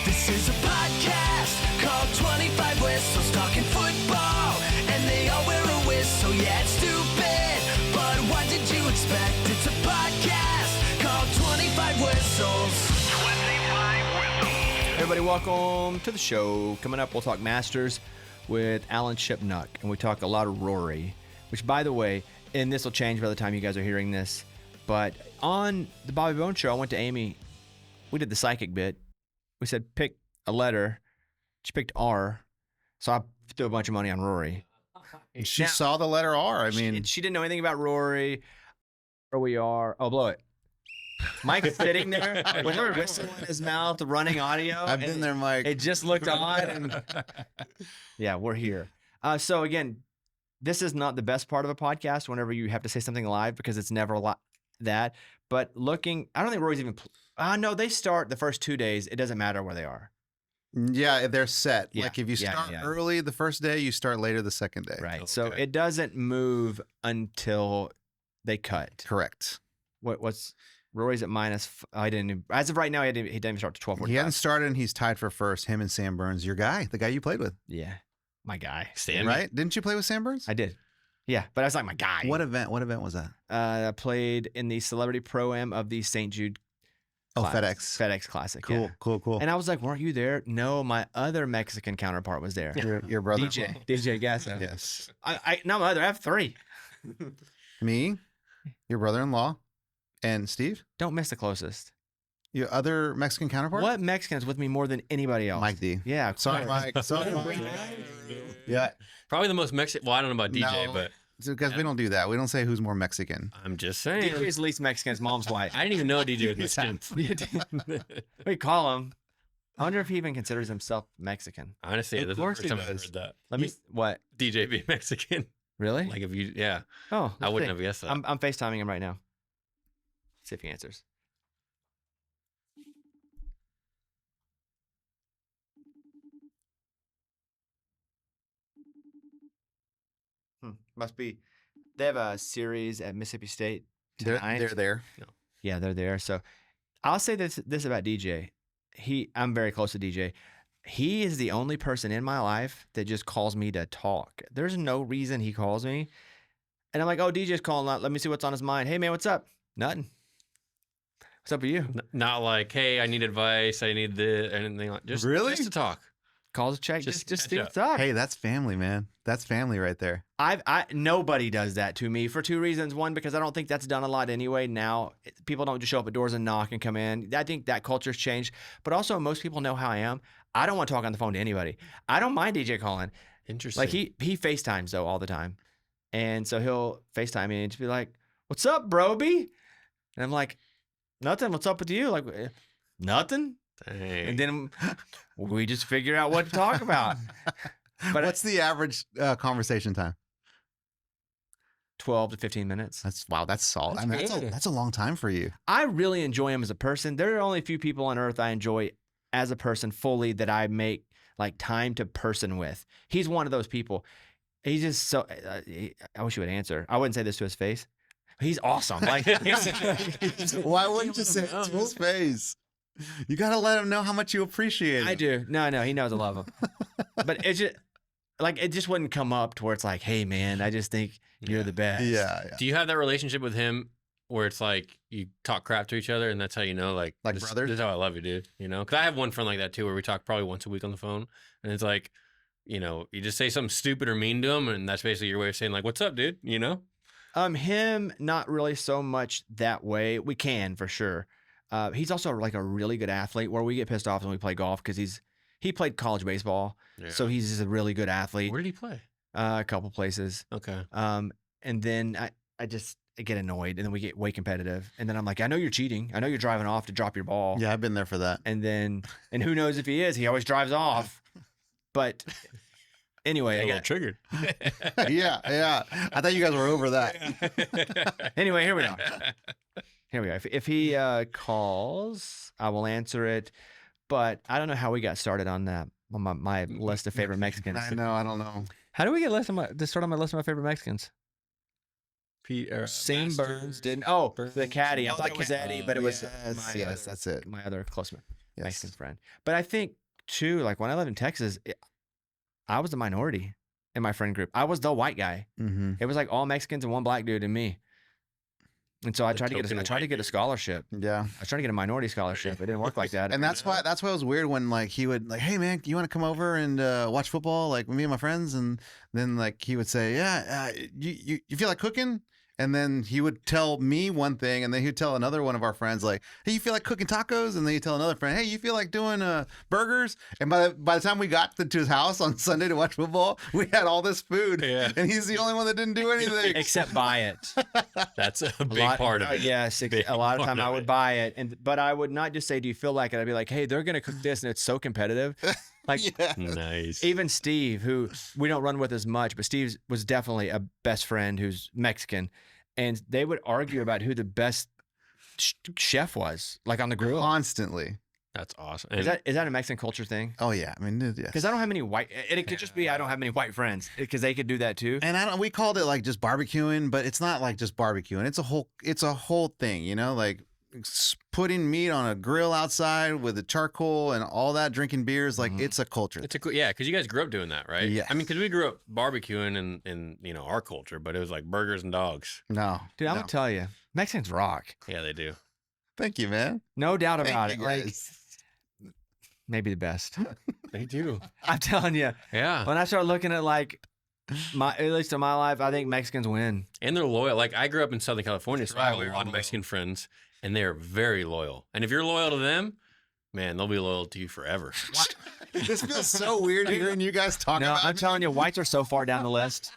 This is a podcast called 25 Whistles, talking football, and they all wear a whistle. Yeah, it's stupid, but what did you expect? It's a podcast called 25 Whistles. 25 Whistles. Everybody, welcome to the show. Coming up, we'll talk Masters with Alan Shipnuck, and we talk a lot of Rory, which, by the way, and this will change by the time you guys are hearing this, but on the Bobby Bones show, I went to Amy. We did the psychic bit. We said, pick a letter. She picked R, so I threw a bunch of money on Rory. She saw the letter R. I mean, she didn't know anything about Rory. Where we are. Oh, blow it. Mike's sitting there with her whistle in his mouth, running audio. I've been there, Mike. It just looked odd. And yeah, we're here. So again, this is not the best part of a podcast whenever you have to say something live because it's never a lot that. But looking, I don't think Rory's even. No, they start the first 2 days. It doesn't matter where they are. Yeah, they're set. Yeah, like if you start early the first day, you start later the second day. Right. Okay. So it doesn't move until they cut. Correct. What's Rory's at minus? I didn't. As of right now, he didn't even start to 12:45. He hasn't started, and he's tied for first. Him and Sam Burns, your guy, the guy you played with. Yeah, my guy. Stan, right? Didn't you play with Sam Burns? I did. Yeah, but I was like my guy. What event? What event was that? I played in the Celebrity Pro-Am of the St. Jude. FedEx Classic. Cool, yeah. cool. And I was like, weren't you there? No, my other Mexican counterpart was there. Your brother? DJ Gasso. Yes. Not my other. I have three. Me, your brother-in-law, and Steve? Don't miss the closest. Your other Mexican counterpart? What Mexican is with me more than anybody else? Mike D. Yeah. Sorry, Mike. Sorry, Mike. Yeah. probably the most Mexican. Well, I don't know about DJ, No. but Because we don't do that. We don't say who's more Mexican. I'm just saying. DJ's the least Mexican. His mom's white. I didn't even know DJ was Mexican. We call him. I wonder if he even considers himself Mexican. Honestly, this is the first time I've heard that. Let me. What? DJ being Mexican. Really? Like if you, yeah. Oh, I wouldn't have guessed that. I'm FaceTiming him right now. See if he answers. Must be. They have a series at Mississippi State tonight. They're there. Yeah, they're there. So I'll say this about DJ. I'm very close to DJ. He is the only person in my life that just calls me to talk. There's no reason he calls me. And I'm like, oh, DJ's calling out. Let me see what's on his mind. Hey, man, what's up? Nothing. What's up with you? Not like, hey, I need advice. I need this, anything like just to talk. Calls a check. Just Just catch see up. what's up. Hey, that's family, man. That's family right there. Nobody does that to me for two reasons. One, because I don't think that's done a lot anyway. Now people don't just show up at doors and knock and come in. I think that culture's changed. But also, most people know how I am. I don't want to talk on the phone to anybody. I don't mind DJ calling. Interesting. Like he FaceTimes though all the time, and so he'll FaceTime me and just be like, "What's up, broby?" And I'm like, "Nothing. What's up with you?" Like, nothing. Dang. And then we just figure out what to talk about. But What's the average conversation time? 12 to 15 minutes. That's solid. That's I mean, good. that's a long time for you. I really enjoy him as a person. There are only a few people on earth I enjoy as a person fully that I make like time to person with. He's one of those people. He's just so. I wish he would answer. I wouldn't say this to his face. He's awesome. Like, Why wouldn't you say it to his face? You got to let him know how much you appreciate him. I do. No, he knows I love him. But it's just like it just wouldn't come up to where it's like, hey man, I just think you're the best. Yeah. Do you have that relationship with him where it's like you talk crap to each other and that's how you know, like this, brothers? This is how I love you, dude. You know, because I have one friend like that too, where we talk probably once a week on the phone, and it's like, you know, you just say something stupid or mean to him, and that's basically your way of saying like, "What's up, dude?" You know. Him not really so much that way. We can for sure. He's also like a really good athlete. Where we get pissed off when we play golf because he played college baseball, so he's just a really good athlete. Where did he play? A couple places. Okay. And then I just get annoyed, and then we get way competitive, and then I'm like, I know you're cheating. I know you're driving off to drop your ball. Yeah, I've been there for that. And who knows if he is? He always drives off. But anyway, I got triggered. yeah. I thought you guys were over that. Anyway, here we are. Here we go. If he calls, I will answer it. But I don't know how we got started on that. On my list of favorite Mexicans. I know. I don't know. How do we get to start on my list of my favorite Mexicans? Sam Burns didn't. Oh, the caddy. I thought it was Eddie, but it was yes, that's it. my other close Yes. Mexican friend. But I think too, like when I lived in Texas, I was the minority in my friend group. I was the white guy. Mm-hmm. It was like all Mexicans and one black dude and me. And so I tried to get a scholarship. Yeah. I was trying to get a minority scholarship. It didn't work like that. And that's why it was weird when like he would like, hey man, you want to come over and watch football like with me and my friends? And then like he would say, yeah, you feel like cooking? And then he would tell me one thing, and then he'd tell another one of our friends like, hey, you feel like cooking tacos? And then he'd tell another friend, hey, you feel like doing burgers? And by the time we got to his house on Sunday to watch football, we had all this food, and he's the only one that didn't do anything except buy it. That's a big part of it. Yes, a lot of time I would buy it, but I would not just say, do you feel like it? I'd be like, hey, they're gonna cook this, and it's so competitive. Like, Nice. Even Steve, who we don't run with as much, but Steve was definitely a best friend who's Mexican, and they would argue about who the best chef was, like on the grill. constantly. That's awesome. Is that a Mexican culture thing? Oh yeah, I mean, yes. Because I don't have many white, and it could just be I don't have many white friends because they could do that too. And we called it like just barbecuing, but it's not like just barbecuing. It's a whole thing, you know, like putting meat on a grill outside with the charcoal and all that, drinking beers. Like it's a culture. It's because you guys grew up doing that, right? Yeah. I mean, because we grew up barbecuing in our culture, but it was like burgers and dogs. No, Dude, I'm gonna tell you, Mexicans rock. Yeah, they do. Thank you, man. No doubt about Thank it. you, Like guys. maybe the best. They do. I'm telling you. Yeah. When I start looking at like at least in my life, I think Mexicans win. And they're loyal. Like I grew up in Southern California, so I have Right, a lot of Mexican friends, and they're very loyal. And if you're loyal to them, man, they'll be loyal to you forever. This feels so weird hearing you guys talk No, about I'm me. telling you, whites are so far down the list.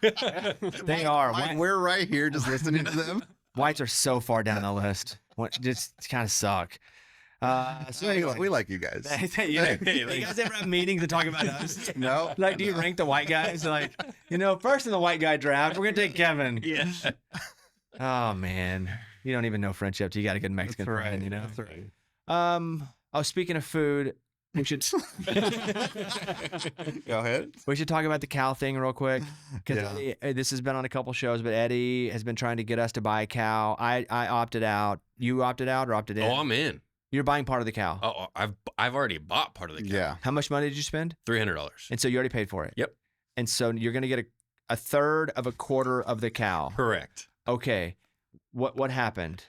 They are. Like, we're right here just listening to them. Whites are so far down the list. Just kind of suck. So anyway, We like you guys. you guys ever have meetings to talk about us? No. Like, do you rank the white guys? Like, first in the white guy draft, we're gonna take Kevin. Yeah. Oh man, you don't even know friendship till you got a good Mexican friend. That's right. Oh, speaking of food, we should Go ahead. talk about the cow thing real quick because Yeah. this has been on a couple shows, but Eddie has been trying to get us to buy a cow. I opted out. You opted out or opted in? Oh, I'm in. You're buying part of the cow. Oh, I've already bought part of the cow. Yeah. How much money did you spend? $300. And so you already paid for it. Yep. And so you're gonna get a third of a quarter of the cow. Correct. Okay. What happened?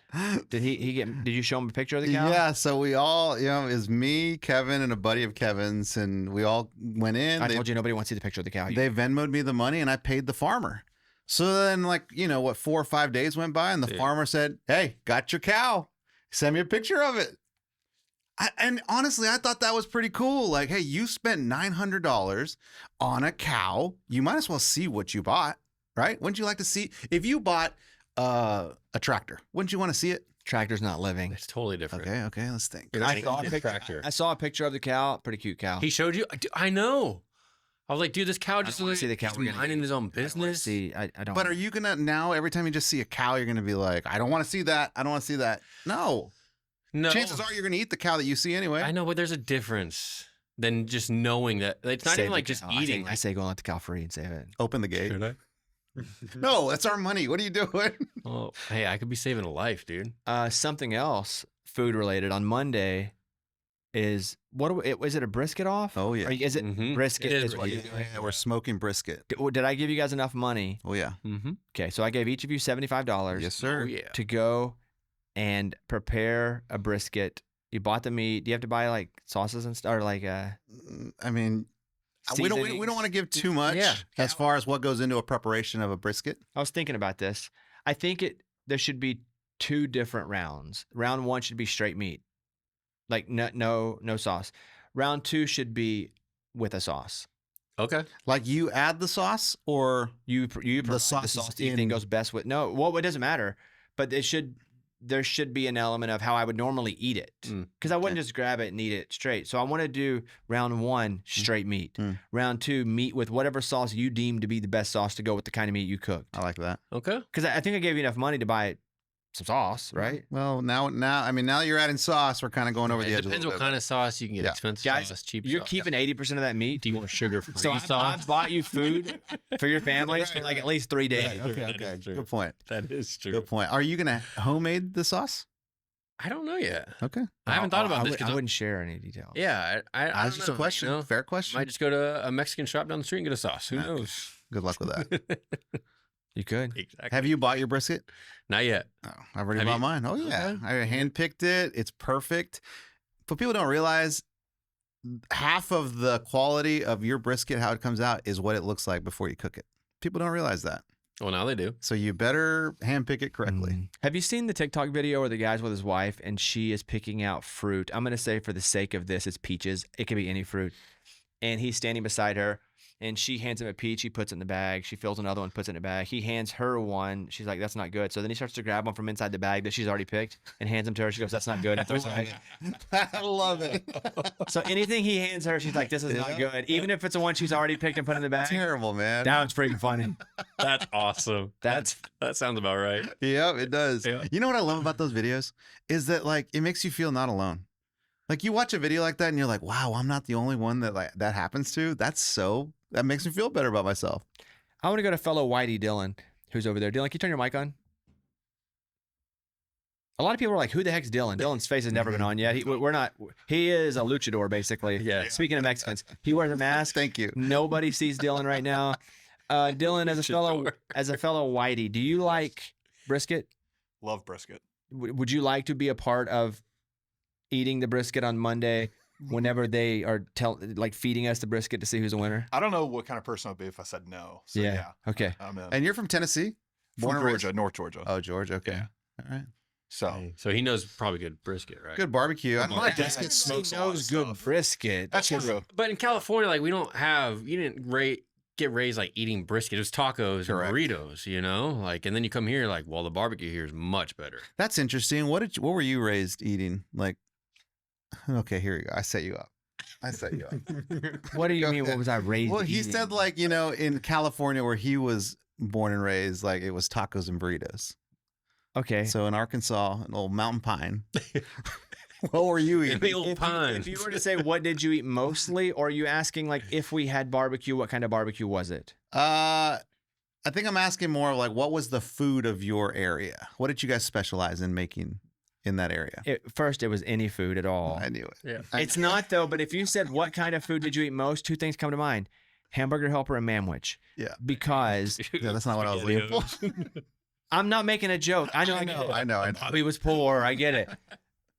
Did Did you show him a picture of the cow? Yeah, so we all, it was me, Kevin, and a buddy of Kevin's, and we all went in. I told you nobody wants to see the picture of the cow. They Venmoed me the money, and I paid the farmer. So then, 4 or 5 days went by, and the farmer said, hey, got your cow. Send me a picture of it. And honestly, I thought that was pretty cool. Like, hey, you spent $900 on a cow. You might as well see what you bought, right? Wouldn't you like to see? If you bought a tractor, wouldn't you want to see it? Tractor's not living. It's totally different. Okay, let's think. I saw a picture of the cow. Pretty cute cow. He showed you? I know. I was like, dude, this cow just wanna looks see the cow. he's We're gonna minding his own I business. don't. But are you gonna now every time you just see a cow, you're gonna be like, I don't want to see that. I don't want to see that. No. No. Chances are you're gonna eat the cow that you see anyway. I know, but there's a difference than just knowing that. It's not Save even the like just cow. eating. I say go and let the cow free and save it. Open the gate. Should I? No, that's our money. What are you doing? Oh, hey, I could be saving a life, dude. Something else food related on Monday is is it a brisket off? Oh, yeah. Or is it Mhm. brisket? It is is what you're brisket. doing? Yeah, we're smoking brisket. Did I give you guys enough money? Oh yeah. Mm-hmm. Okay, so I gave each of you $75. Yes, sir. Oh, yeah. To go and prepare a brisket. You bought the meat. Do you have to buy like sauces and stuff, or like I mean, we don't want to give too much as far as what goes into a preparation of a brisket. I was thinking about this. I think there should be 2 different rounds. Round 1 should be straight meat, like no sauce. Round 2 should be with a sauce. Okay. Like you add the sauce, or You provide the sauce sauce is that you think goes best with. No, well, it doesn't matter. But there should be an element of how I would normally eat it, because I wouldn't just grab it and eat it straight. So I want to do round 1 straight meat. Round 2 meat with whatever sauce you deem to be the best sauce to go with the kind of meat you cooked. I like that. Okay. Because I think I gave you enough money to buy some sauce, right? Well, now, I mean, now that you're adding sauce, we're kind of going over the It edge. depends a what little kind of sauce you can get. Yeah. Expensive Guys, sauce, cheap You're sauce. keeping 80% of that meat. Do you want sugar-free So I sauce? bought you food for your family for like at least 3 days. bit. Okay, That okay. is true. Good point. That is true. Good point. Are you gonna homemade the sauce? I don't know yet. Okay. I haven't thought about I this. would, 'Cause I wouldn't share any details. yeah, I That's don't just know, a question. you know? Fair question. Might just go to a Mexican shop down the street and get a sauce. Who Okay. knows? Good luck with that. You could. Exactly. Have you bought your brisket? Not yet. Oh, I've already Have bought you? mine. Oh yeah, Okay. I handpicked it. It's perfect. But people don't realize half of the quality of your brisket, how it comes out, is what it looks like before you cook it. People don't realize that. Well, now they do. So you better handpick it correctly. Mm. Have you seen the TikTok video where the guy's with his wife and she is picking out fruit? I'm going to say for the sake of this, it's peaches. It could be any fruit. And he's standing beside her and she hands him a peach. He puts it in the bag. She fills another one, puts it in the bag. He hands her one. She's like, that's not good. So then he starts to grab one from inside the bag that she's already picked and hands them to her. She goes, that's not good. And throws it away. I love it. So anything he hands her, she's like, this is not good. Even if it's the one she's already picked and put in the bag. Terrible, man. That was freaking funny. That's awesome. That's That sounds about right. Yep, it does. Yeah. You know what I love about those videos is that like it makes you feel not alone. Like you watch a video like that and you're like, wow, I'm not the only one that like that happens to. That makes me feel better about myself. I want to go to fellow Whitey Dylan, who's over there. Dylan, can you turn your mic on? A lot of people are like, who the heck's Dylan? Dylan's face has never been on yet. We're not. He is a luchador, basically. Yeah. Speaking of Mexicans, he wears a mask. Thank you. Nobody sees Dylan right now. Dylan, as a fellow Whitey, do you like brisket? Love brisket. Would you like to be a part of eating the brisket on Monday whenever they are feeding us the brisket to see who's the winner? I don't know what kind of person I'd be if I said no. So yeah. Okay. I'm in. And you're from Tennessee? From and raised? Georgia, North Georgia. Oh, Georgia. Okay. Yeah. All right. So So he knows probably good brisket, right? Good barbecue. I My like dad brisket. smokes a lot of knows good stuff. brisket. That's true. But in California, like you didn't get raised like eating brisket. It was tacos Correct. and burritos, you know? Like, and then you come here, like, well, the barbecue here is much better. That's interesting. What were you raised eating? Like, okay, here you go. I set you up. What do you Go mean? What ahead. was I raised? Well, he eating? said like, in California where he was born and raised, like it was tacos and burritos. Okay. So in Arkansas, an old mountain pine. What were you eating? The old pine. If you were to say what did you eat mostly, or are you asking like if we had barbecue, what kind of barbecue was it? I think I'm asking more like what was the food of your area? What did you guys specialize in making in that area? First, it was any food at all. I knew it. Yeah. It's not though. But if you said what kind of food did you eat most, two things come to mind: hamburger helper and manwich. Yeah. Because Yeah, that's not what I was looking for. I'm not making a joke. I know. I know. Bobby was poor. I get it.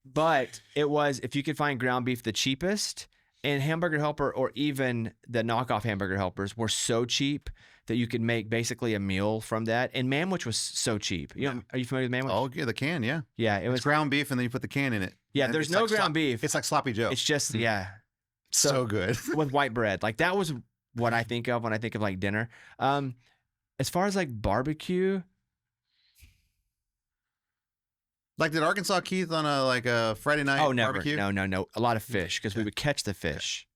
But it was, if you could find ground beef the cheapest, and hamburger helper or even the knockoff hamburger helpers were so cheap that you could make basically a meal from that. And manwich was so cheap. You know, are you familiar with manwich? Oh, yeah, the can, yeah. Yeah, it was. It's ground beef and then you put the can in it. Yeah, And there's it's no like ground beef. It's like sloppy Joe. It's just, yeah, so good. with white bread. Like that was what I think of when I think of like dinner. As far as like barbecue, Like did Arkansas Keith on a Friday night oh, never. barbecue? No. A lot of fish because we would catch the fish.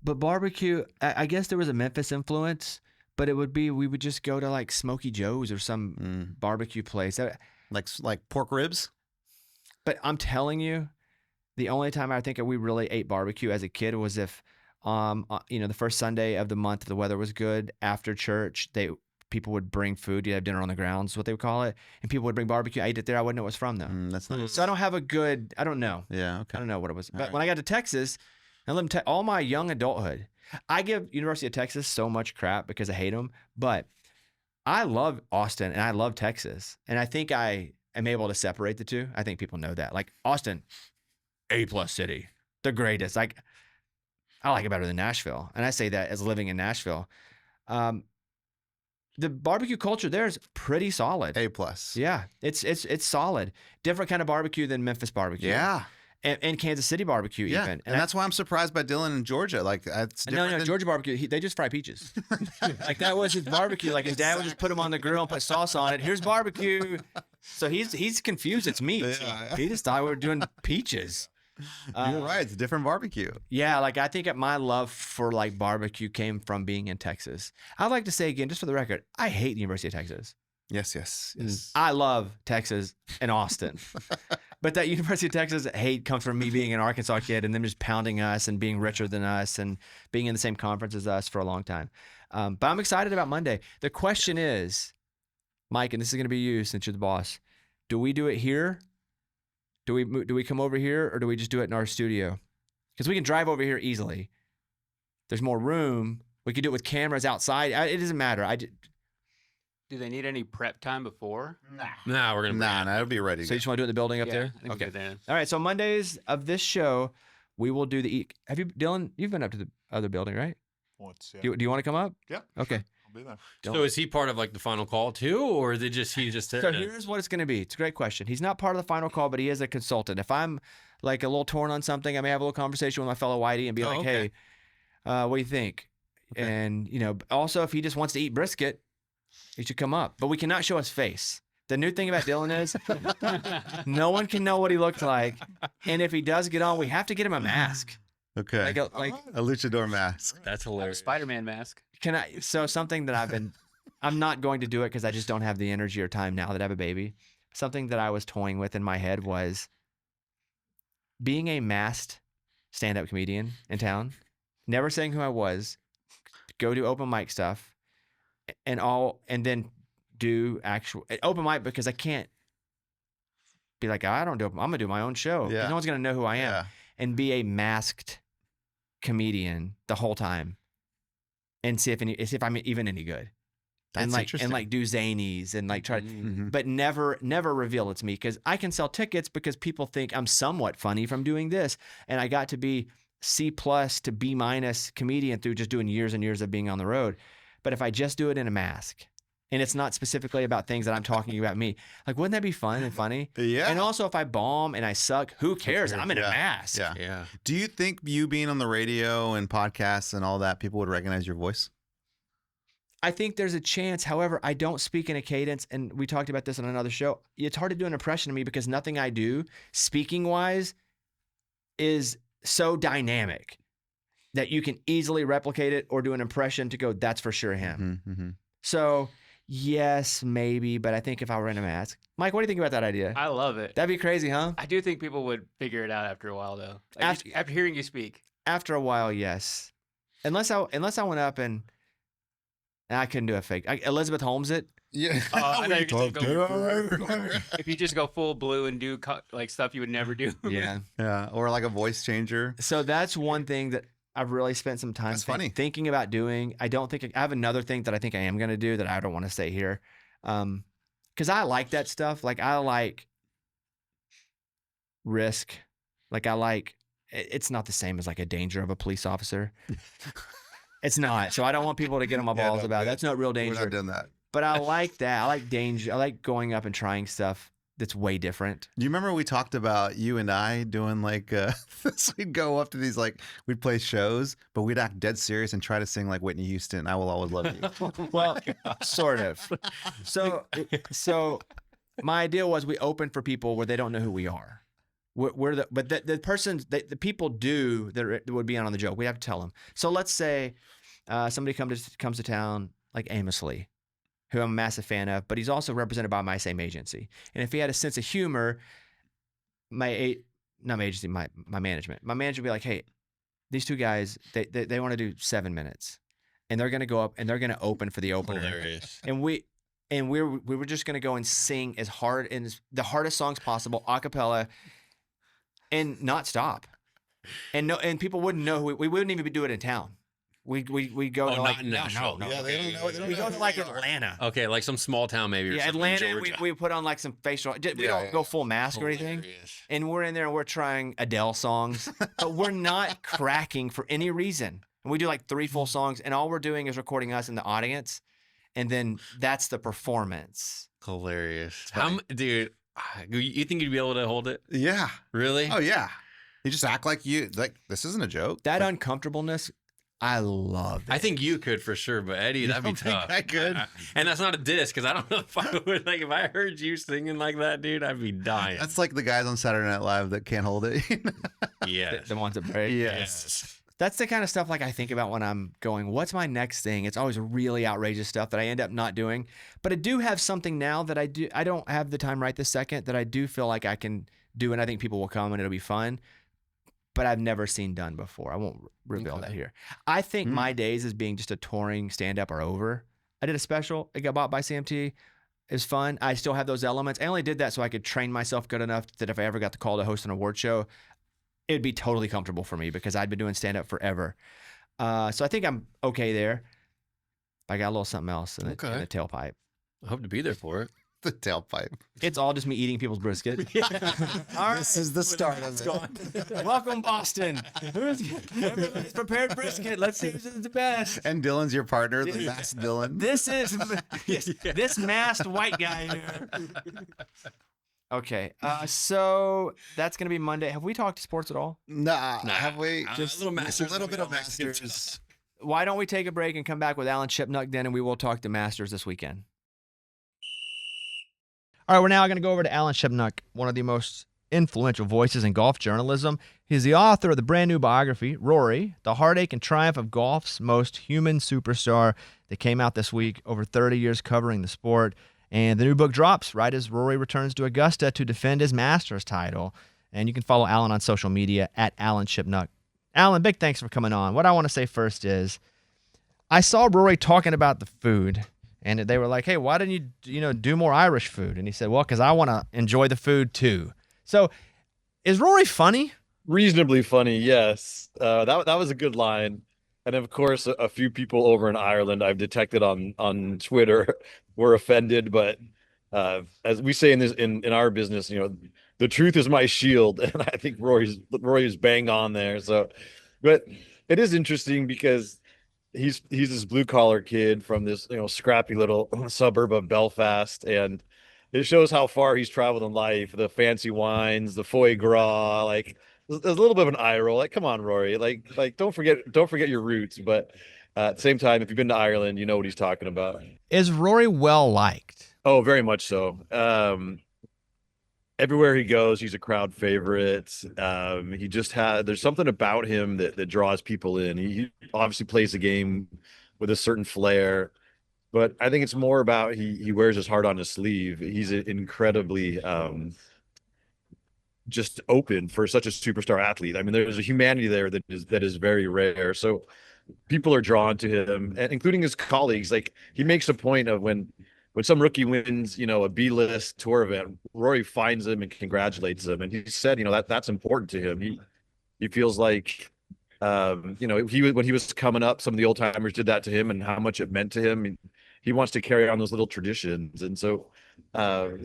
But barbecue, I guess there was a Memphis influence, but it would be, we would just go to like Smoky Joe's or some barbecue place. Like pork ribs? But I'm telling you, the only time I think we really ate barbecue as a kid was if, the first Sunday of the month, if the weather was good after church, people would bring food. You have dinner on the grounds, is what they would call it. And people would bring barbecue. I ate it there. I wouldn't know what it was from though. That's nice. So I don't have I don't know. Yeah, I okay. don't know what it was. All But right. when I got to Texas, I lived all my young adulthood. I give University of Texas so much crap because I hate them. But I love Austin and I love Texas. And I think I am able to separate the two. I think people know that. Like Austin, A+ city, the greatest. Like I like it better than Nashville. And I say that as living in Nashville. The barbecue culture there is pretty solid. A+. Yeah, it's solid. Different kind of barbecue than Memphis barbecue. Yeah. And Kansas City barbecue Yeah. even. And that's why I'm surprised by Dylan in Georgia. Like that's different no, than- Georgia barbecue, they just fry peaches. Like that was his barbecue. Like his dad would just put them on the grill and put sauce on it. Here's barbecue. So he's confused. It's meat. Yeah. He just thought we were doing peaches. You're right. It's a different barbecue. Yeah, like I think my love for like barbecue came from being in Texas. I'd like to say again, just for the record, I hate the University of Texas. Yes. I love Texas and Austin. But that University of Texas hate comes from me being an Arkansas kid and them just pounding us and being richer than us and being in the same conference as us for a long time. But I'm excited about Monday. The question is, Mike, and this is going to be you since you're the boss. Do we do it here? Do we come over here, or do we just do it in our studio? Because we can drive over here easily. There's more room. We could do it with cameras outside. It doesn't matter. Do they need any prep time before? Nah, we're gonna. Nah, it'll be ready. So you just want to do it in the building up there? I think we do that. All right. So Mondays of this show, we will do the. Have you, Dylan? You've been up to the other building, right? Once, yeah. Do you want to come up? Yeah. Okay. I'll be there. So is he part of like the final call too, or is it just he's just there? So here's what it's going to be. It's a great question. He's not part of the final call, but he is a consultant. If I'm like a little torn on something, I may have a little conversation with my fellow Whitey and be like, okay. hey, what do you think? Okay. And, also if he just wants to eat brisket, he should come up. But we cannot show his face. The new thing about Dylan is no one can know what he looked like. And if he does get on, we have to get him a mask. Okay. Like a luchador mask. That's I have a hilarious. Spider-Man mask. something that I'm not going to do it because I just don't have the energy or time now that I have a baby. Something that I was toying with in my head was being a masked stand-up comedian in town, never saying who I was, go do open mic stuff, and then do actual open mic because I can't be like, I don't do open. I'm gonna do my own show. 'Cause Yeah. no one's gonna know who I am, Yeah. and be a masked comedian the whole time, and see if I'm even any good. That's interesting. And like do zanies and like try to, Mhm. but never reveal it's me because I can sell tickets because people think I'm somewhat funny from doing this, and I got to be C+ to B- comedian through just doing years and years of being on the road. But if I just do it in a mask and it's not specifically about things that I'm talking about me, like wouldn't that be fun and funny? Yeah. And also if I bomb and I suck, who cares? I'm in a Yeah. mask. Yeah. Yeah. Do you think you being on the radio and podcasts and all that, people would recognize your voice? I think there's a chance. However, I don't speak in a cadence, and we talked about this on another show. It's hard to do an impression of me because nothing I do, speaking wise, is so dynamic that you can easily replicate it or do an impression to go, that's for sure him. Mm-hmm. So yes, maybe, but I think if I were in a mask, Mike, what do you think about that idea? I love it. That'd be crazy, huh? I do think people would figure it out after a while, though. Like, after hearing you speak. After a while, yes. Unless I went up and I couldn't do a fake. Elizabeth Holmes it. Yeah. I know you could go, if you just go full blue and do like stuff you would never do. Yeah. Yeah. Or like a voice changer. So that's one thing that I've really spent some time That's funny. thinking about doing. I don't think I have another thing that I think I am going to do that I don't want to say here. Because I like that stuff. Like I like risk. Like I like, it's not the same as like a danger of a police officer. It's not. So I don't want people to get on my balls about it. That's not real We're danger. not doing that. But I like that. I like danger. I like going up and trying stuff that's way different. Do you remember we talked about you and I doing like this? We'd go up to these, like, we'd play shows, but we'd act dead serious and try to sing like Whitney Houston, I Will Always Love You. Well, sort of. So my idea was we open for people where they don't know who we are. But the persons, the people do that would be on the joke. We have to tell them. So let's say somebody comes to town like Amos Lee, who I'm a massive fan of, but he's also represented by my same agency. And if he had a sense of humor, my management, my manager would be like, hey, these two guys, they want to do 7 minutes, and they're going to go up and they're going to open for the opener. Hilarious. And we were just going to go and sing as hard and the hardest songs possible, a cappella, and not stop. And people wouldn't know we wouldn't even do it in town. We go to like no. Yeah, they don't know. They don't we go know to who like they are. Atlanta. Okay, like some small town maybe. Or Yeah, something in Atlanta. Georgia. We put on like some facial. We don't go full mask or anything. Hilarious. And we're in there and we're trying Adele songs, but we're not cracking for any reason. And we do like 3 full songs, and all we're doing is recording us in the audience, and then that's the performance. Hilarious. Dude, you think you'd be able to hold it? Yeah. Really? Oh, yeah. You just act like this isn't a joke. That Like, uncomfortableness, I love it. I think you could for sure, but Eddie, that'd be don't think tough. I could? And that's not a diss, because I don't know if I would. Like, if I heard you singing like that, dude, I'd be dying. That's like the guys on Saturday Night Live that can't hold it. Yes. the ones that break. Yes. That's the kind of stuff like I think about when I'm going, what's my next thing? It's always really outrageous stuff that I end up not doing. But I do have something now that I don't have the time right this second that I do feel like I can do, and I think people will come and it'll be fun. But I've never seen done before. I won't reveal that here. I think my days as being just a touring stand-up are over. I did a special. It got bought by CMT. It was fun. I still have those elements. I only did that so I could train myself good enough that if I ever got the call to host an award show, it'd be totally comfortable for me because I'd been doing stand-up forever. So I think I'm okay there. I got a little something else in the tailpipe. I hope to be there for it. The tailpipe. It's all just me eating people's brisket. All right. This is the start of it. Welcome, Boston. Everybody's prepared brisket. Let's see who's the best. And Dylan's your partner, the masked Dylan. This is this masked white guy here. Okay, so that's gonna be Monday. Have we talked sports at all? Nah, have we? Just a little Masters. A little bit of Masters. Why don't we take a break and come back with Alan Shipnuck then, and we will talk to Masters this weekend. All right, we're now going to go over to Alan Shipnuck, one of the most influential voices in golf journalism. He's the author of the brand new biography, Rory, The Heartache and Triumph of Golf's Most Human Superstar, that came out this week, over 30 years covering the sport. And the new book drops right as Rory returns to Augusta to defend his Masters title. And you can follow Alan on social media at Alan Shipnuck. Alan, big thanks for coming on. What I want to say first is I saw Rory talking about the food. And they were like, hey, why didn't you, do more Irish food? And he said, well, because I want to enjoy the food too. So is Rory funny? Reasonably funny, yes. That was a good line. And of course, a few people over in Ireland I've detected on Twitter were offended. But as we say in our business, the truth is my shield. And I think Rory's bang on there. So, but it is interesting because he's this blue collar kid from this scrappy little suburb of Belfast, and it shows how far he's traveled in life. The fancy wines, the foie gras, like there's a little bit of an eye roll. Like, come on, Rory, like don't forget your roots. But at the same time, if you've been to Ireland, you know what he's talking about. Is Rory well liked? Oh, very much so. Everywhere he goes, he's a crowd favorite. There's something about him that draws people in. He obviously plays the game with a certain flair, but I think it's more about he wears his heart on his sleeve. He's incredibly just open for such a superstar athlete. I mean, there's a humanity there that is very rare. So people are drawn to him, and including his colleagues. Like, he makes a point of when some rookie wins, a B-list tour event, Rory finds him and congratulates him. And he said, that's important to him. He feels like, when he was coming up, some of the old timers did that to him and how much it meant to him. He wants to carry on those little traditions. And so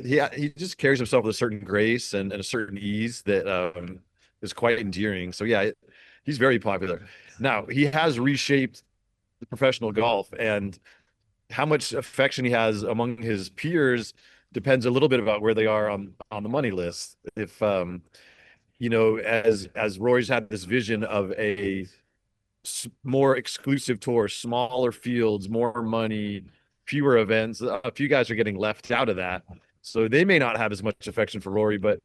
he just carries himself with a certain grace and a certain ease that is quite endearing. So yeah, he's very popular. Now, he has reshaped professional golf, and how much affection he has among his peers depends a little bit about where they are on the money list. If as Rory's had this vision of a more exclusive tour, smaller fields, more money, fewer events, a few guys are getting left out of that. So they may not have as much affection for Rory, but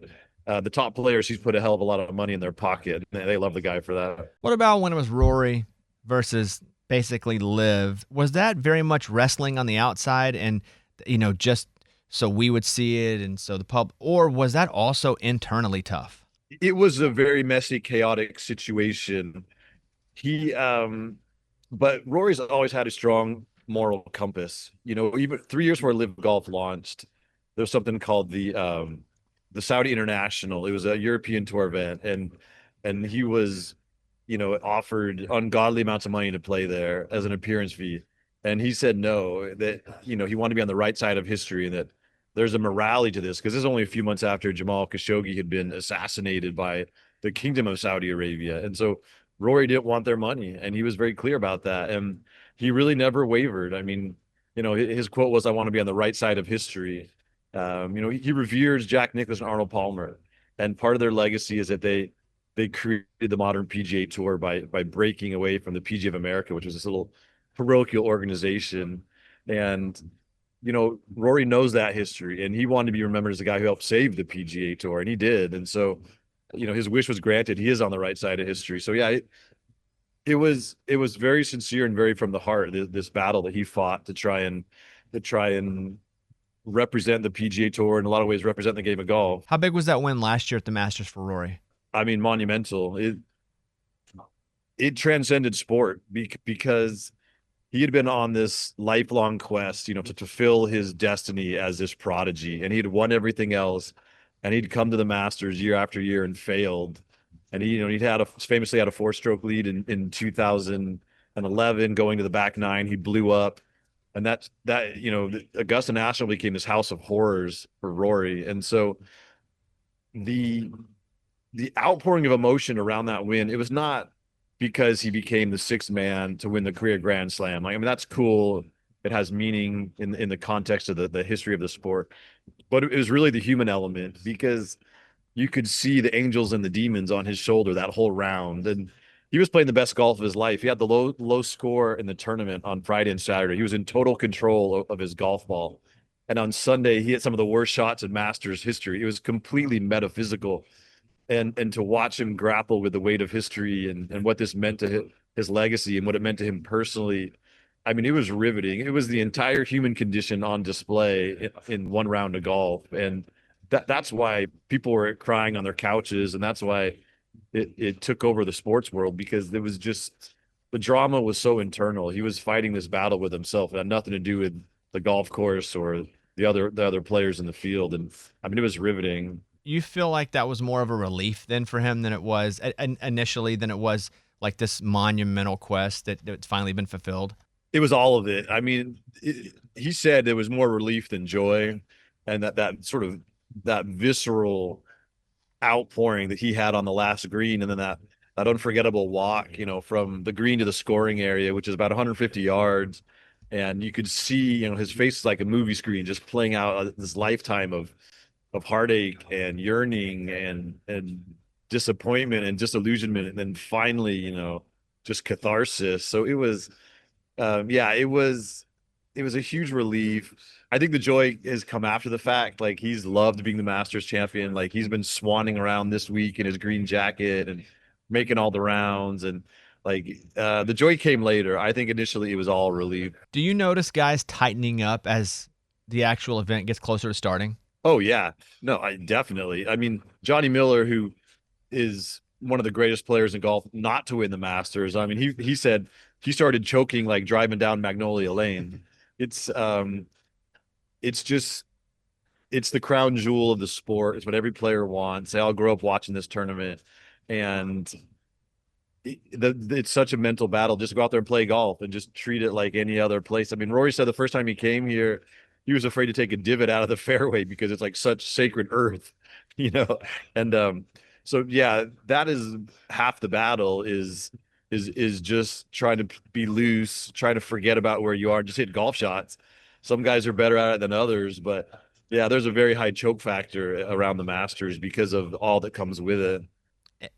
the top players, he's put a hell of a lot of money in their pocket. They love the guy for that. What about when it was Rory versus basically Liv? Was that very much wrestling on the outside and just so we would see it and so the pub, or was that also internally tough? It was a very messy, chaotic situation. But Rory's always had a strong moral compass. Even 3 years before Live Golf launched, there was something called the Saudi International. It was a European tour event, and he was offered ungodly amounts of money to play there as an appearance fee. And he said no, that, he wanted to be on the right side of history, and that there's a morality to this, because this is only a few months after Jamal Khashoggi had been assassinated by the Kingdom of Saudi Arabia. And so Rory didn't want their money, and he was very clear about that. And he really never wavered. I mean, his quote was, "I want to be on the right side of history." He reveres Jack Nicklaus and Arnold Palmer. And part of their legacy is that they created the modern PGA Tour by breaking away from the PGA of America, which was this little parochial organization. And, Rory knows that history, and he wanted to be remembered as the guy who helped save the PGA Tour, and he did. And so, his wish was granted. He is on the right side of history. So yeah, it was very sincere and very from the heart. This battle that he fought to try and represent the PGA Tour, in a lot of ways represent the game of golf. How big was that win last year at the Masters for Rory? I mean, monumental. It transcended sport because he had been on this lifelong quest, to fulfill his destiny as this prodigy, and he'd won everything else, and he'd come to the Masters year after year and failed. And he'd famously had a 4-stroke lead in 2011, going to the back nine. He blew up, and the Augusta National became this house of horrors for Rory. And so the outpouring of emotion around that win, it was not because he became the sixth man to win the career Grand Slam. Like, I mean, that's cool. It has meaning in the context of the history of the sport, but it was really the human element, because you could see the angels and the demons on his shoulder that whole round. And he was playing the best golf of his life. He had the low score in the tournament on Friday and Saturday. He was in total control of his golf ball. And on Sunday, he hit some of the worst shots in Masters history. It was completely metaphysical. And to watch him grapple with the weight of history and what this meant to his legacy and what it meant to him personally, I mean, it was riveting. It was the entire human condition on display in one round of golf. And that's why people were crying on their couches, and that's why it took over the sports world, because there was just, the drama was so internal. He was fighting this battle with himself. It had nothing to do with the golf course or the other players in the field. And I mean, it was riveting. You feel like that was more of a relief then for him than it was initially, than it was like this monumental quest that's finally been fulfilled? It was all of it. I mean, he said there was more relief than joy, and that sort of that visceral outpouring that he had on the last green, and then that unforgettable walk, from the green to the scoring area, which is about 150 yards, and you could see, his face is like a movie screen, just playing out this lifetime of heartache and yearning and disappointment and disillusionment, and then finally, just catharsis. So it was, it was a huge relief. I think the joy has come after the fact. Like, he's loved being the Masters champion. Like, he's been swanning around this week in his green jacket and making all the rounds. And the joy came later. I think initially it was all relief. Do you notice guys tightening up as the actual event gets closer to starting? Oh yeah, no, I definitely. I mean, Johnny Miller, who is one of the greatest players in golf not to win the Masters. I mean, he said he started choking like driving down Magnolia Lane. It's just, it's the crown jewel of the sport. It's what every player wants. They all grow up watching this tournament, and it's such a mental battle. Just go out there and play golf and just treat it like any other place. I mean, Rory said the first time he came here, he was afraid to take a divot out of the fairway because it's like such sacred earth, And so yeah, that is half the battle is just trying to be loose, trying to forget about where you are, just hit golf shots. Some guys are better at it than others, but yeah, there's a very high choke factor around the Masters because of all that comes with it.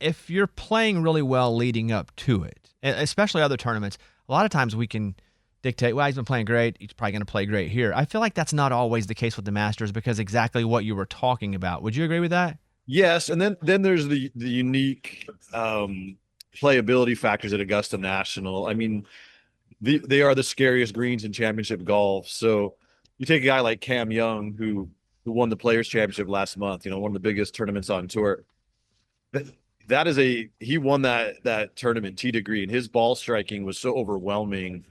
If you're playing really well leading up to it, especially other tournaments, a lot of times we can dictate, well, he's been playing great, he's probably going to play great here. I feel like that's not always the case with the Masters, because exactly what you were talking about. Would you agree with that? Yes, and then there's the unique playability factors at Augusta National. I mean, they are the scariest greens in championship golf. So you take a guy like Cam Young, who won the Players Championship last month, one of the biggest tournaments on tour. He won that tournament tee to green. His ball striking was so overwhelming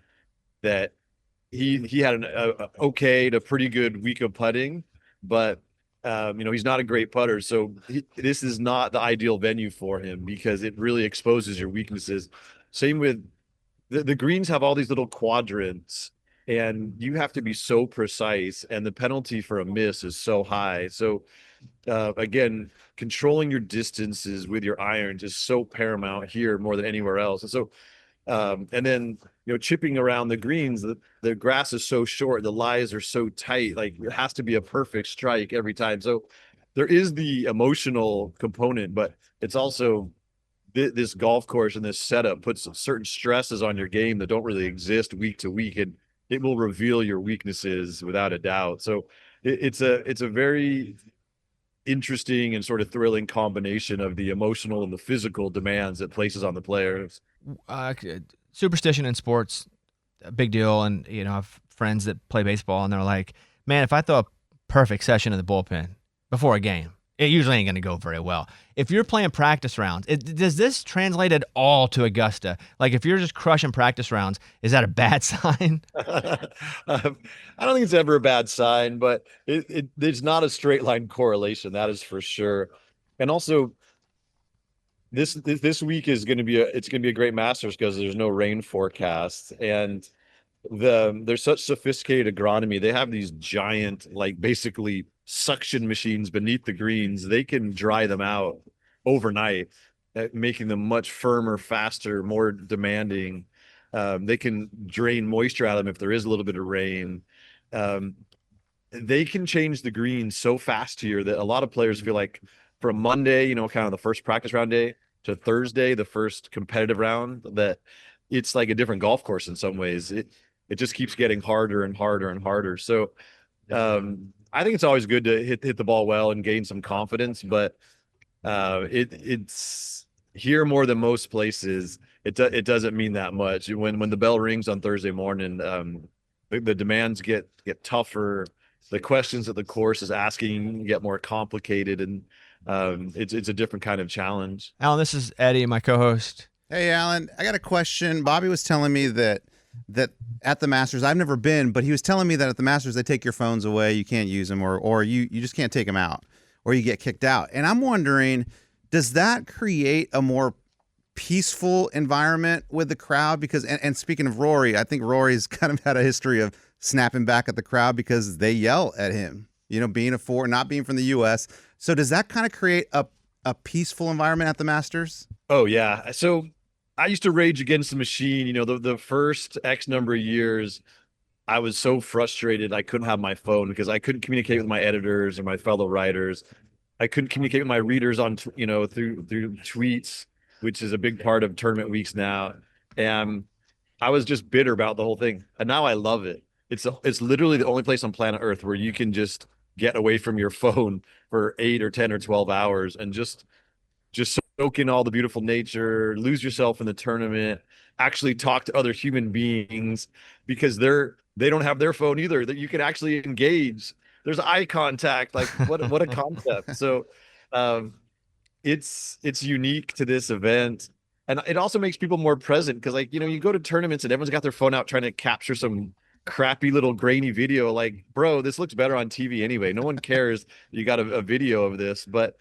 that he had an okay to pretty good week of putting, but he's not a great putter. So this is not the ideal venue for him, because it really exposes your weaknesses. Same with the greens have all these little quadrants, and you have to be so precise, and the penalty for a miss is so high. So again, controlling your distances with your irons is so paramount here more than anywhere else. And so and then, chipping around the greens, the grass is so short, the lies are so tight, like it has to be a perfect strike every time. So there is the emotional component, but it's also this golf course and this setup puts certain stresses on your game that don't really exist week to week, and it will reveal your weaknesses without a doubt. So it's a very interesting and sort of thrilling combination of the emotional and the physical demands it places on the players. Superstition in sports, a big deal. And, I have friends that play baseball, and they're like, man, if I throw a perfect session in the bullpen before a game, it usually ain't going to go very well. If you're playing practice rounds, does this translate at all to Augusta? Like, if you're just crushing practice rounds, is that a bad sign? I don't think it's ever a bad sign, but there's not a straight line correlation. That is for sure. And also, this week is going to be a great Masters because there's no rain forecast, and there's such sophisticated agronomy. They have these giant, like, basically suction machines beneath the greens. They can dry them out overnight, making them much firmer, faster, more demanding. They can drain moisture out of them if there is a little bit of rain. They can change the green so fast here that a lot of players feel like from Monday, kind of the first practice round day, to Thursday, the first competitive round, that it's like a different golf course in some ways. It just keeps getting harder and harder and harder. So I think it's always good to hit the ball well and gain some confidence, but it's here more than most places. It doesn't mean that much. When the bell rings on Thursday morning, the demands get tougher. The questions that the course is asking get more complicated, and it's a different kind of challenge. Alan, this is Eddie, my co-host. Hey, Alan, I got a question. Bobby was telling me that at the Masters, I've never been, but he was telling me that at the Masters, they take your phones away. You can't use them, or you just can't take them out, or you get kicked out. And I'm wondering, does that create a more peaceful environment with the crowd? Because, and speaking of Rory, I think Rory's kind of had a history of snapping back at the crowd because they yell at him, not being from the U.S. So does that kind of create a peaceful environment at the Masters? Oh, yeah. So I used to rage against the machine. The first X number of years, I was so frustrated I couldn't have my phone because I couldn't communicate with my editors or my fellow writers. I couldn't communicate with my readers on, through tweets, which is a big part of tournament weeks now. And I was just bitter about the whole thing. And now I love it. It's literally the only place on planet Earth where you can just get away from your phone for 8 or 10 or 12 hours and just soak in all the beautiful nature, lose yourself in the tournament, actually talk to other human beings, because they don't have their phone either, that you can actually engage. There's eye contact. Like, what a concept. So it's unique to this event. And it also makes people more present because, like, you go to tournaments and everyone's got their phone out trying to capture some crappy little grainy video. Like, bro, this looks better on TV anyway. No one cares you got a video of this, but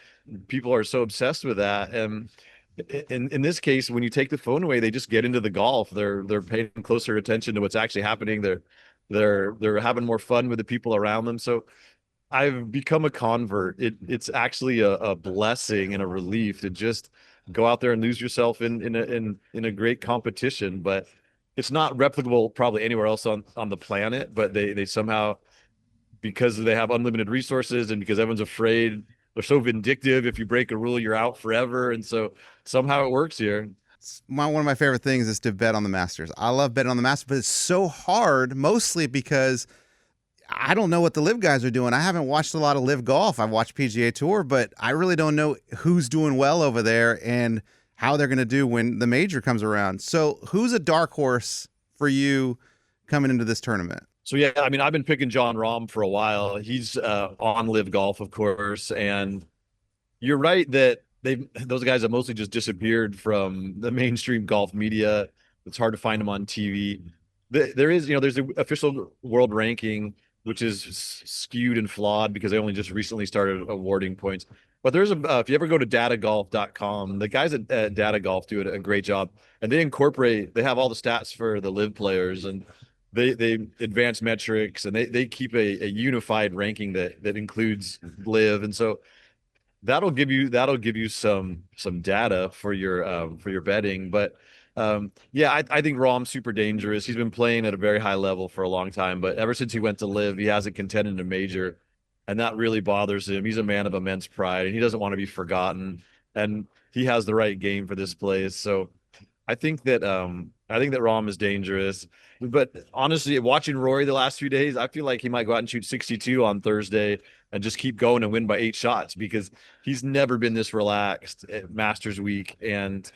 people are so obsessed with that. And in this case, when you take the phone away, they just get into the golf. They're paying closer attention to what's actually happening. They're having more fun with the people around them. So I've become a convert. It's actually a blessing and a relief to just go out there and lose yourself in a great competition. But it's not replicable probably anywhere else on the planet. But they somehow, because they have unlimited resources and because everyone's afraid, they're so vindictive. If you break a rule, you're out forever. And so somehow it works here. One of my favorite things is to bet on the Masters. I love betting on the Masters, but it's so hard, mostly because I don't know what the live guys are doing. I haven't watched a lot of live golf. I've watched PGA Tour, but I really don't know who's doing well over there and how they're going to do when the major comes around. So who's a dark horse for you coming into this tournament? So, yeah, I mean, I've been picking John Rahm for a while. He's on live golf, of course. And you're right that those guys have mostly just disappeared from the mainstream golf media. It's hard to find them on TV. There is, there's the official world ranking, which is skewed and flawed because they only just recently started awarding points. But there's if you ever go to datagolf.com, the guys at Data Golf do a great job, and they have all the stats for the live players, and they advance metrics, and they keep a unified ranking that includes live. And so that'll give you some data for your betting. But yeah, I think Rahm's super dangerous. He's been playing at a very high level for a long time, but ever since he went to live, he hasn't contended in a major, and that really bothers him. He's a man of immense pride, and he doesn't want to be forgotten, and he has the right game for this place. So I think that Rahm is dangerous. But honestly, watching Rory the last few days, I feel like he might go out and shoot 62 on Thursday and just keep going and win by 8 shots, because he's never been this relaxed at Masters Week, and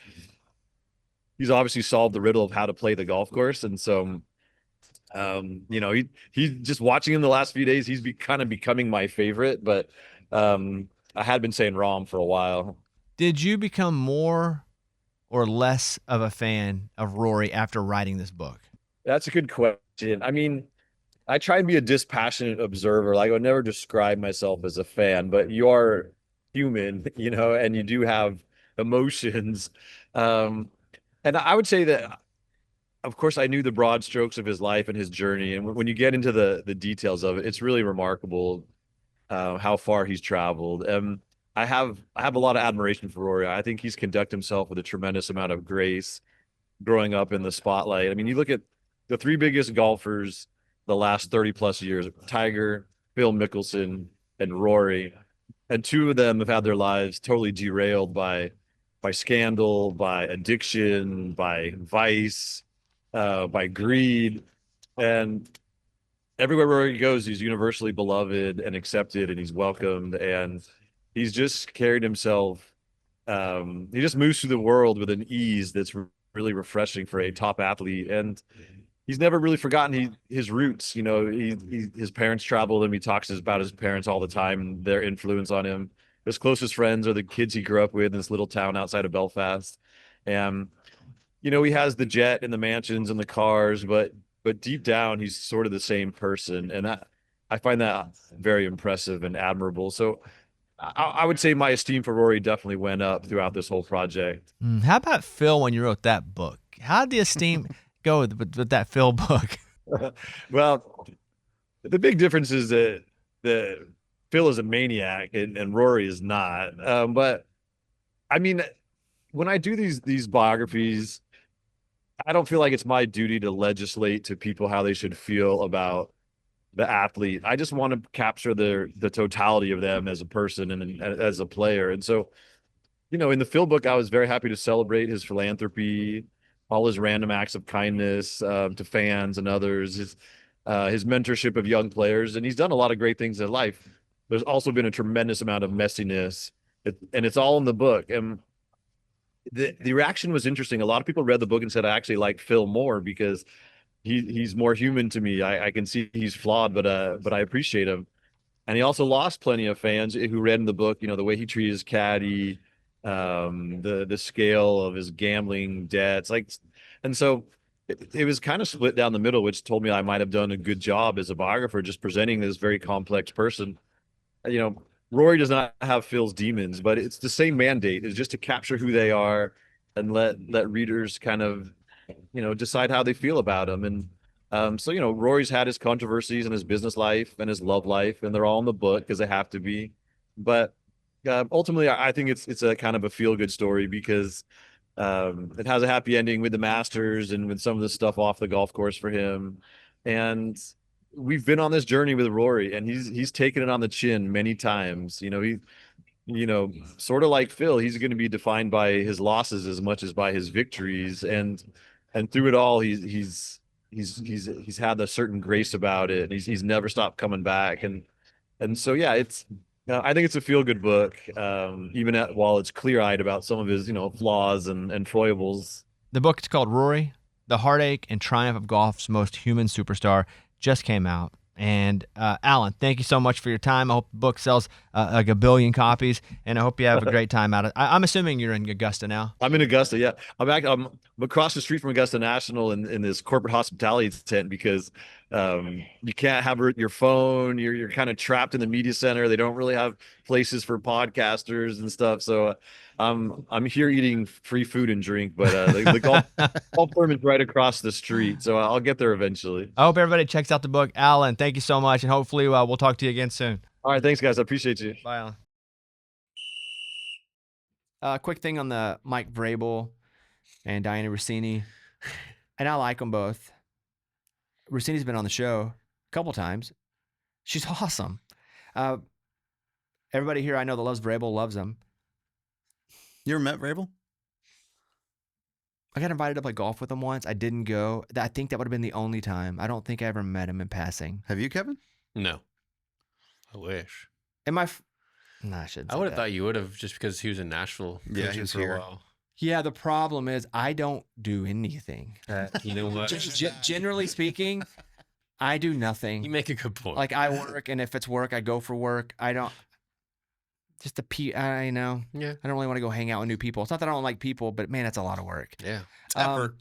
he's obviously solved the riddle of how to play the golf course. And so, he's just watching him the last few days. He's kind of becoming my favorite, but I had been saying Rahm for a while. Did you become more or less of a fan of Rory after writing this book? That's a good question. I mean, I try and be a dispassionate observer. Like, I would never describe myself as a fan, but you are human, and you do have emotions. And I would say that, of course, I knew the broad strokes of his life and his journey. And when you get into the details of it, it's really remarkable how far he's traveled. I have a lot of admiration for Rory. I think he's conducted himself with a tremendous amount of grace growing up in the spotlight. I mean, you look at the 3 biggest golfers the last 30 plus years: Tiger, Phil Mickelson, and Rory. And 2 of them have had their lives totally derailed by scandal, by addiction, by vice, by greed. And everywhere where he goes, he's universally beloved and accepted, and he's welcomed. And he's just carried himself. He just moves through the world with an ease that's really refreshing for a top athlete. And he's never really forgotten his roots. His parents traveled him. He talks about his parents all the time and their influence on him. His closest friends are the kids he grew up with in this little town outside of Belfast. And, he has the jet and the mansions and the cars, but deep down, he's sort of the same person. And I find that very impressive and admirable. So I would say my esteem for Rory definitely went up throughout this whole project. How about Phil when you wrote that book? How did the esteem go with that Phil book? Well, the big difference is that Phil is a maniac and Rory is not. But I mean, when I do these biographies, I don't feel like it's my duty to legislate to people how they should feel about the athlete. I just want to capture the totality of them as a person and as a player. And so, in the Phil book, I was very happy to celebrate his philanthropy, all his random acts of kindness to fans and others, his mentorship of young players, and he's done a lot of great things in life. There's also been a tremendous amount of messiness, and it's all in the book. And the reaction was interesting. A lot of people read the book and said, I actually like Phil more because he's more human to me. I can see he's flawed, but I appreciate him. And he also lost plenty of fans who read in the book, the way he treated his caddy, the scale of his gambling debts, and so it was kind of split down the middle, which told me I might have done a good job as a biographer, just presenting this very complex person. Rory does not have Phil's demons, but it's the same mandate, is just to capture who they are and let readers kind of, decide how they feel about him. And so, Rory's had his controversies in his business life and his love life, and they're all in the book because they have to be. But ultimately, I think it's a kind of a feel-good story because it has a happy ending with the Masters and with some of the stuff off the golf course for him. And we've been on this journey with Rory, and he's taken it on the chin many times. Sort of like Phil, he's going to be defined by his losses as much as by his victories. And through it all, he's had a certain grace about it, and he's never stopped coming back. And so, yeah, I think it's a feel-good book, even while it's clear-eyed about some of his, flaws and foibles. The book is called Rory, The Heartache and Triumph of Golf's Most Human Superstar, just came out. And Alan, thank you so much for your time. I hope the book sells like a billion copies, and I hope you have a great time out of it. I'm assuming you're in Augusta now. I'm in Augusta, yeah. I'm across the street from Augusta National in this corporate hospitality tent because you can't have your phone. You're kind of trapped in the media center. They don't really have places for podcasters and stuff. So I'm here eating free food and drink, but the golf tournament's right across the street. So I'll get there eventually. I hope everybody checks out the book. Alan, thank you so much, and hopefully we'll talk to you again soon. All right, thanks, guys. I appreciate you. Bye, Alan. Quick thing on the Mike Vrabel and Diana Rossini, and I like them both. Rossini's been on the show a couple times. She's awesome. Everybody here I know that loves Vrabel loves him. You ever met Vrabel? I got invited to play golf with him once. I didn't go. I think that would have been the only time. I don't think I ever met him in passing. Have you, Kevin? No. I wish. Am I? No, I shouldn't. I would have thought you would have just because he was in Nashville. Yeah, coaching he was for here. a while. Yeah, the problem is I don't do anything. You know what? Generally speaking, I do nothing. You make a good point. Like I work, and if it's work, I go for work. I don't. Just I know. yeah, I don't really want to go hang out with new people. It's not that I don't like people, but man, that's a lot of work. yeah. Effort.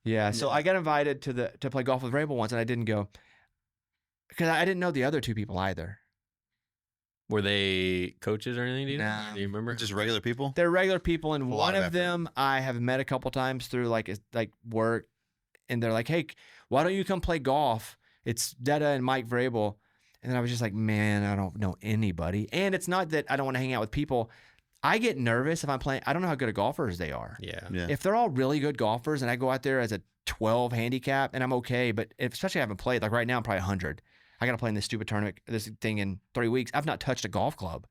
Yeah. So I got invited to play golf with Rabel once, and I didn't go because I didn't know the other two people either. Were they coaches or anything? Nah. Do you remember? Just regular people. They're regular people, and lot one of of effort. them I have met a couple times through like work, and they're like, "Hey, why don't you come play golf?" It's Detta and Mike Vrabel, and then I was just like, "Man, I don't know anybody." And it's not that I don't want to hang out with people. I get nervous if I'm playing. I don't know how good of golfers they are. Yeah. Yeah. If they're all really good golfers, and I go out there as a 12 handicap, and I'm okay, but especially I haven't played. Like right now, I'm probably 100. I got to play in this stupid tournament, this thing in 3 weeks. I've not touched a golf club.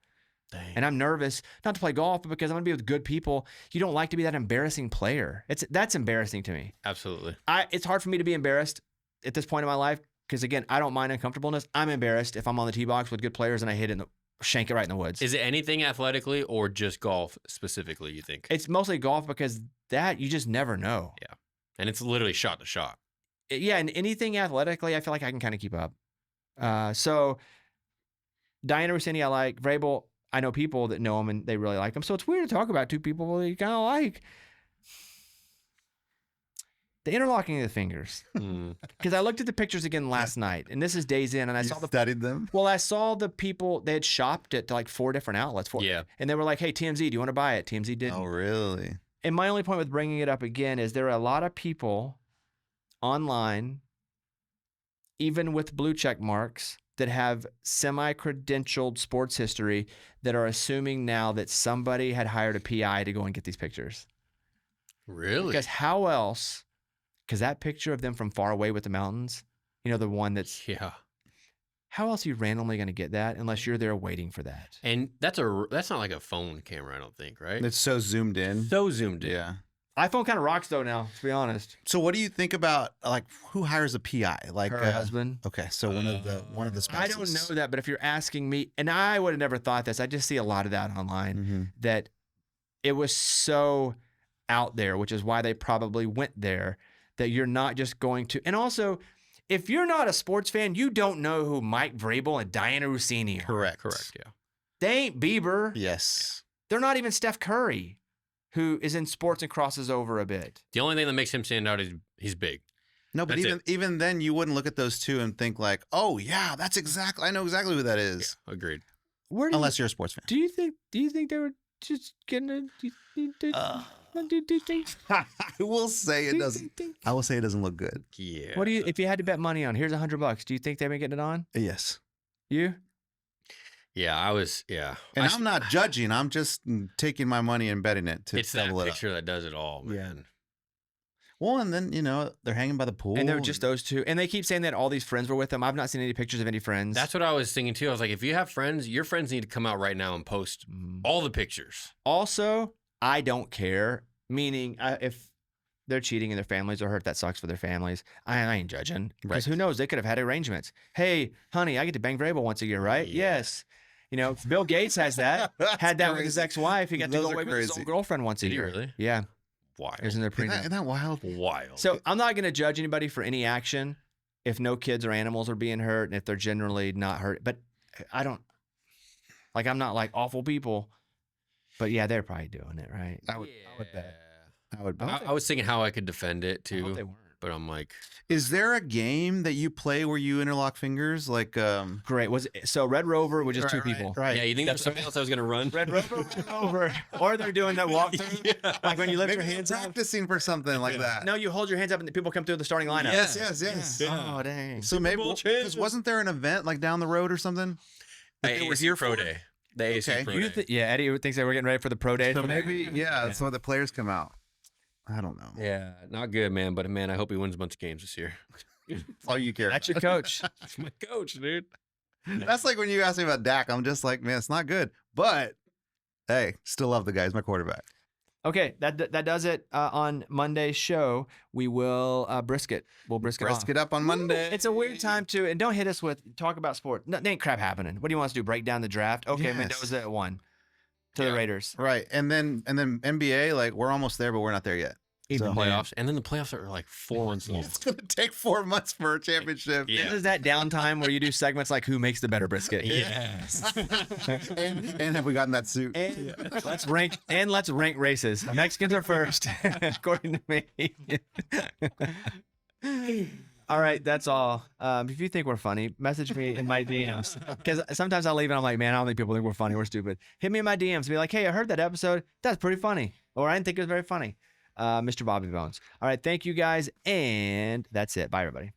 Dang. And I'm nervous not to play golf, but because I'm gonna be with good people. You don't like to be that embarrassing player. That's embarrassing to me. Absolutely. It's hard for me to be embarrassed at this point in my life because again, I don't mind uncomfortableness. I'm embarrassed if I'm on the tee box with good players and I hit it shank it right in the woods. Is it anything athletically or just golf specifically? You think? It's mostly golf because that you just never know. And it's literally shot to shot. Yeah, and anything athletically, I feel like I can kind of keep up. So Diana Rossini, I like. Vrabel, I know people that know him and they really like him. So it's weird to talk about two people that you kind of like. The interlocking of the fingers. Mm. Because I looked at the pictures again last night, and this is days in, and I You saw the studied them. well, I saw the people they had shopped it to like 4 different outlets for, Yeah. and they were like, "Hey, TMZ, do you want to buy it?" TMZ didn't. Oh, really? And my only point with bringing it up again is there are a lot of people online, even with blue check marks, that have semi-credentialed sports history that are assuming now that somebody had hired a PI to go and get these pictures. Really? Because how else? Because that picture of them from far away with the mountains, you know, the one that's, Yeah. how else are you randomly going to get that unless you're there waiting for that? And that's not like a phone camera, I don't think, right? It's so zoomed in. so zoomed in. Yeah. iPhone kind of rocks though now, to be honest. So what do you think about like who hires a PI? Like Her husband. Okay, so one of the I spouses. don't know that, but if you're asking me, and I would have never thought this, I just see a lot of that online, Mhm. that it was so out there, which is why they probably went there, that you're not just going to. And also, if you're not a sports fan, you don't know who Mike Vrabel and Diana Rossini are. Correct. Yeah. They ain't Bieber. Yes. They're not even Steph Curry, who is in sports and crosses over a bit. The only thing that makes him stand out is he's big. No, but That's even then, you wouldn't look at those two and think like, oh yeah, I know exactly who that is. Yeah, agreed. Where do Unless you're a sports fan. do you think they were just getting a? Do you think? I will say it do you doesn't. think- I will say it doesn't look good. Yeah. What do you? If you had to bet money on, here's $100. Do you think they've been getting it on? Yes. You? Yeah, I was. Yeah. And I'm not judging. I'm just taking my money and betting it to It's that double it up. picture that does it all, man. Well, and then they're hanging by the pool. And they're just those two. And they keep saying that all these friends were with them. I've not seen any pictures of any friends. That's what I was thinking too. I was like, if you have friends, your friends need to come out right now and post all the pictures. Also, I don't care. Meaning, if they're cheating and their families are hurt, that sucks for their families. I ain't judging. Because who knows? They could have had arrangements. Hey, honey, I get to bang Vrabel once a year, right? Yeah. Yes. You know, Bill Gates has that. Had that with his ex-wife. He got to Those go are away with his crazy. old girlfriend once a Did he year. really? Yeah. Wild. It was in their Isn't prenup. that wild? Wild. So I'm not going to judge anybody for any action if no kids or animals are being hurt and if they're generally not hurt. But I don't, like, I'm not like awful people. But yeah, they're probably doing it, right? I would bet. I would bet. I was thinking how I could defend it I hope too, they weren't. but I'm like, Is there a game that you play where you interlock fingers? Like, Great. So Red Rover was just two people. Right. yeah, you think there's something else I was gonna run? Red Rover went over. Or they're doing that walkthrough. Like when you lift Maybe your you're hands up. practicing for something like that. No, you hold your hands up and the people come through the starting lineup. Yes. Oh, dang. So maybe because wasn't there an event like down the road or something? That they were here Pro for? Day. The AC Okay. Pro You Day. yeah, Eddie thinks that we're getting ready for the pro day. So maybe, yeah, that's why the players come out. I don't know. Yeah, not good, man. But man, I hope he wins a bunch of games this year. That's all you care. That's your coach. That's my coach, dude. That's like when you ask me about Dak. I'm just like, man, it's not good. But hey, still love the guy. He's my quarterback. Okay, that does it on Monday's show. We will brisket. We'll brisket off. Brisket up on Monday. It's a weird time too, and don't hit us with talk about sport. No, there ain't crap happening. What do you want us to do? Break down the draft? Okay, Yes. Mendoza won to the Raiders. Right. And then NBA, like we're almost there, but we're not there yet. Even So- Playoffs, and then the playoffs are like 4 months long. It's gonna take 4 months for a championship. This is that downtime where you do segments like who makes the better brisket. Yes. And have we gotten that suit? And let's rank races. Mexicans are first, according to me. All right, that's all. If you think we're funny, message me in my DMs. Because sometimes I'll leave and I'm like, man, I don't think people think we're funny. We're stupid. Hit me in my DMs. Be like, hey, I heard that episode. That's pretty funny. Or I didn't think it was very funny. Mr. Bobby Bones. All right, thank you guys. And that's it. Bye, everybody.